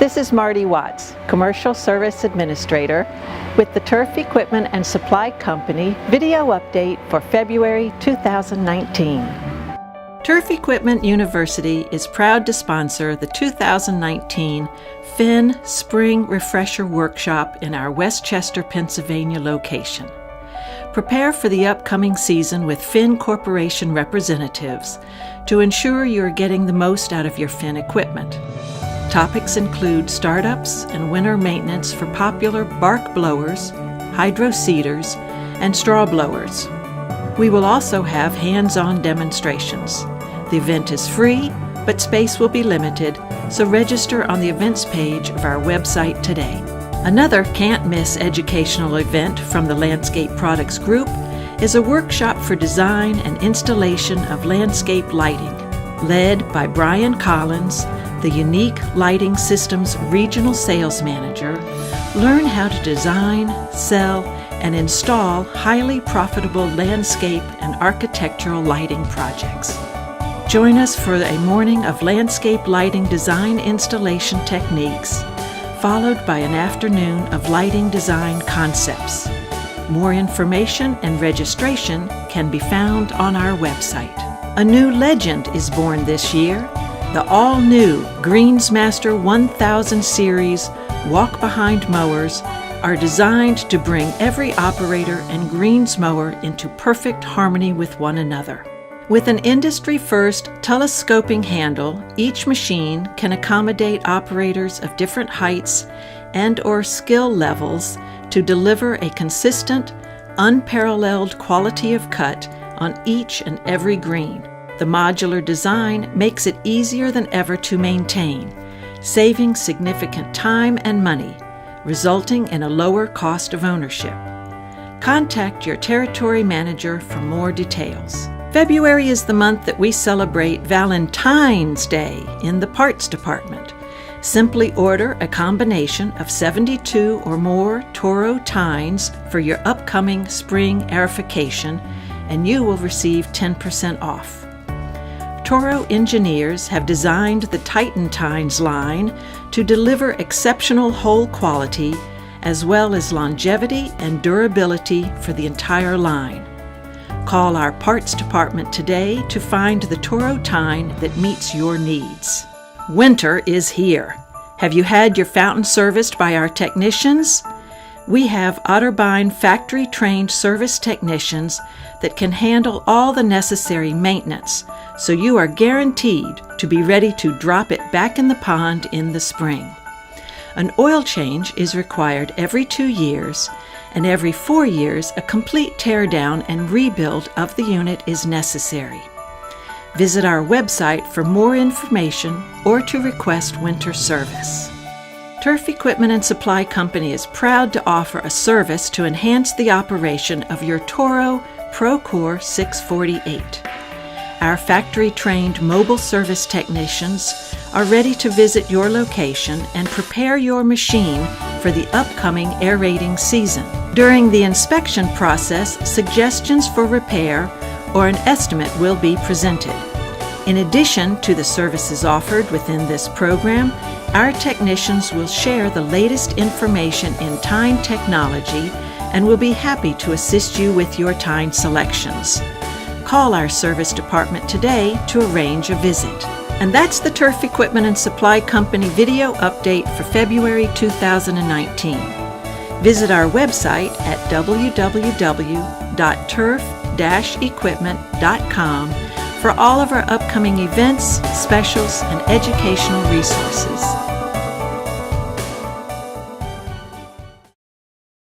This is Marty Watts, Commercial Service Administrator with the Turf Equipment and Supply Company video update for February 2019. Turf Equipment University is proud to sponsor the 2019 Finn Spring Refresher Workshop in our Westchester, Pennsylvania location. Prepare for the upcoming season with Finn Corporation representatives to ensure you are getting the most out of your Finn equipment. Topics include startups and winter maintenance for popular bark blowers, hydro seeders, and straw blowers. We will also have hands-on demonstrations. The event is free, but space will be limited, so register on the events page of our website today. Another can't-miss educational event from the Landscape Products Group is a workshop for design and installation of landscape lighting, led by Brian Collins, the Unique Lighting Systems Regional Sales Manager. Learn how to design, sell, and install highly profitable landscape and architectural lighting projects. Join us for a morning of landscape lighting design installation techniques, followed by an afternoon of lighting design concepts. More information and registration can be found on our website. A new legend is born this year. The all-new Greensmaster 1000 series walk-behind mowers are designed to bring every operator and greensmower into perfect harmony with one another. With an industry-first telescoping handle, each machine can accommodate operators of different heights and/or skill levels to deliver a consistent, unparalleled quality of cut on each and every green. The modular design makes it easier than ever to maintain, saving significant time and money, resulting in a lower cost of ownership. Contact your territory manager for more details. February is the month that we celebrate Valentine's Day in the parts department. Simply order a combination of 72 or more Toro tines for your upcoming spring aerification, and you will receive 10% off. Toro engineers have designed the Titan Tines line to deliver exceptional hole quality as well as longevity and durability for the entire line. Call our parts department today to find the Toro tine that meets your needs. Winter is here. Have you had your fountain serviced by our technicians? We have Otterbein factory-trained service technicians that can handle all the necessary maintenance, so you are guaranteed to be ready to drop it back in the pond in the spring. An oil change is required every 2 years, and every 4 years a complete teardown and rebuild of the unit is necessary. Visit our website for more information or to request winter service. Turf Equipment and Supply Company is proud to offer a service to enhance the operation of your Toro Procore 648. Our factory-trained mobile service technicians are ready to visit your location and prepare your machine for the upcoming aerating season. During the inspection process, suggestions for repair or an estimate will be presented. In addition to the services offered within this program, our technicians will share the latest information in tine technology and will be happy to assist you with your tine selections. Call our service department today to arrange a visit. And that's the Turf Equipment and Supply Company video update for February 2019. Visit our website at www.turf-equipment.com for all of our upcoming events, specials, and educational resources.